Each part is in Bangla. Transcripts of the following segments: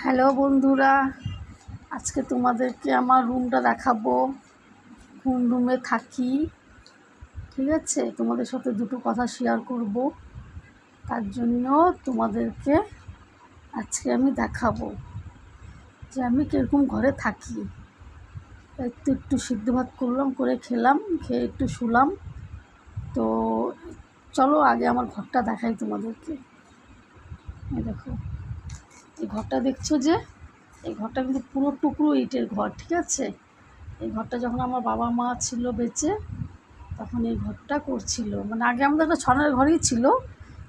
হ্যালো বন্ধুরা, আজকে তোমাদেরকে আমার রুমটা দেখাবো, কোন রুমে থাকি। ঠিক আছে, তোমাদের সাথে দুটো কথা শেয়ার করব, তার জন্য তোমাদেরকে আজকে আমি দেখাবো যে আমি কীরকম ঘরে থাকি। একটু সিদ্ধ ভাত করলাম, করে খেলাম, খেয়ে একটু শুলাম। তো চলো আগে আমার ঘরটা দেখাই তোমাদেরকে। এই দেখো, এই ঘরটা দেখছো যে, এই ঘরটা কিন্তু পুরো টুকরো ইটের ঘর। ঠিক আছে, এই ঘরটা যখন আমার বাবা মা ছিল বেঁচে, তখন এই ঘরটা করছিল। মানে আগে আমাদের একটা ছনের ঘরই ছিল,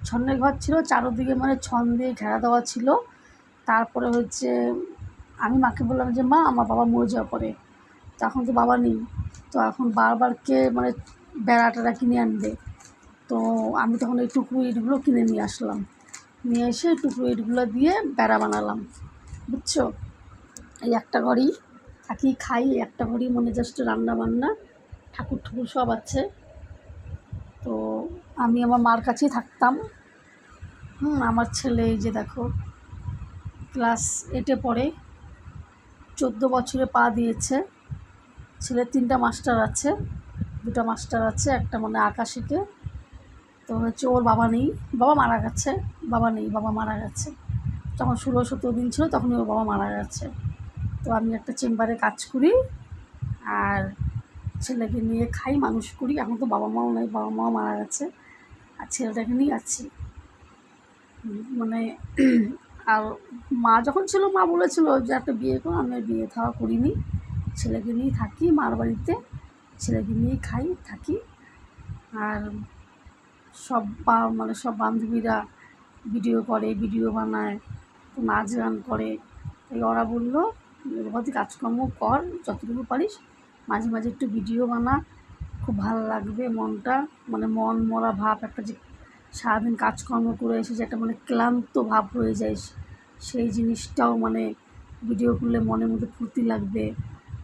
ছনের ঘর ছিল, চারোদিকে মানে ছন দিয়ে ঘেরা দেওয়া ছিল। তারপরে হচ্ছে আমি মাকে বললাম যে মা, আমার বাবা মরে যাওয়ার পরে, তখন তো বাবা নেই, তো এখন বারবার কে মানে বেড়াটা কিনে আনবে। তো আমি তখন এই টুকরো ইটগুলো কিনে নিয়ে আসলাম, নিয়ে এসে টুকরো ইটগুলো দিয়ে বেড়া বানালাম, বুঝছো। এই একটা ঘরই থাকি, খাই, একটা ঘরই মানে জাস্ট রান্না বান্না, ঠাকুর ঠাকুর সব আছে। তো আমি আমার মার কাছেই থাকতাম। আমার ছেলে এই যে দেখো, ক্লাস 8-এ পড়ে, 14 বছরে পা দিয়েছে। ছেলের 3টা মাস্টার আছে, 2টা মাস্টার আছে, একটা মানে আকাশিকে। তো হচ্ছে ওর বাবা নেই, বাবা মারা গেছে। বাবা নেই, বাবা মারা গেছে যখন 16-17 দিন ছিল, তখনই ওর বাবা মারা গেছে। তো আমি একটা চেম্বারে কাজ করি আর ছেলেকে নিয়ে খাই, মানুষ করি। এখন তো বাবা মাও নেই, বাবা মাও মারা গেছে, আর ছেলেটাকে নিয়ে আছি। মানে আর মা যখন ছিল, মা বলেছিল যে একটা বিয়ে করো, আমি বিয়ে থাওয়া করিনি, ছেলেকে নিয়েই থাকি মার বাড়িতে, ছেলেকে নিয়েই খাই থাকি। আর সব মানে সব বান্ধবীরা ভিডিও করে, ভিডিও বানায়, নাচ গান করে। তাই ওরা বললো তুই কাজকর্ম কর, যতটুকু পারিস মাঝে মাঝে একটু ভিডিও বানা, খুব ভালো লাগবে মনটা। মানে মন মরা ভাব একটা, যে সারাদিন কাজকর্ম করে এসে যে একটা মানে ক্লান্ত ভাব হয়ে যায়, সেই জিনিসটাও মানে ভিডিও করলে মনের মধ্যে ফুর্তি লাগবে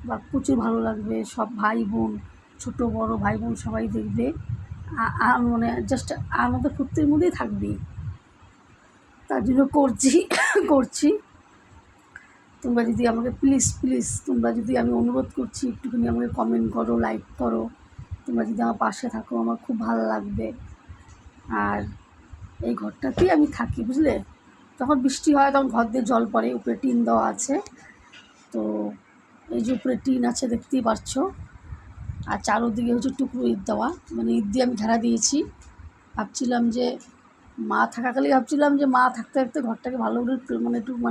বা প্রচুর ভালো লাগবে। সব ভাই বোন, ছোটো বড়ো ভাই বোন সবাই দেখবে, মানে জাস্ট আনন্দ ফুর্তির মধ্যেই থাকবি। তার জন্য করছি। তোমরা যদি আমাকে প্লিজ তোমরা যদি, আমি অনুরোধ করছি, একটুখানি আমাকে কমেন্ট করো, লাইক করো। তোমরা যদি আমার পাশে থাকো, আমার খুব ভালো লাগবে। আর এই ঘরটাতেই আমি থাকি, বুঝলে। যখন বৃষ্টি হয় তখন ঘর দিয়ে জল পড়ে, উপরে টিন দেওয়া আছে। তো এই যে উপরে টিন আছে দেখতেই পাচ্ছ, আর চারোদিকে হচ্ছে টুকরো ইট দেওয়া, মানে ইট দিয়ে আমি ঘেরা দিয়েছি। ভাবছিলাম যে মা থাকাকালেই ভাবছিলাম যে মা থাকতে থাকতে ঘরটাকে ভালো করে মানে একটু মানে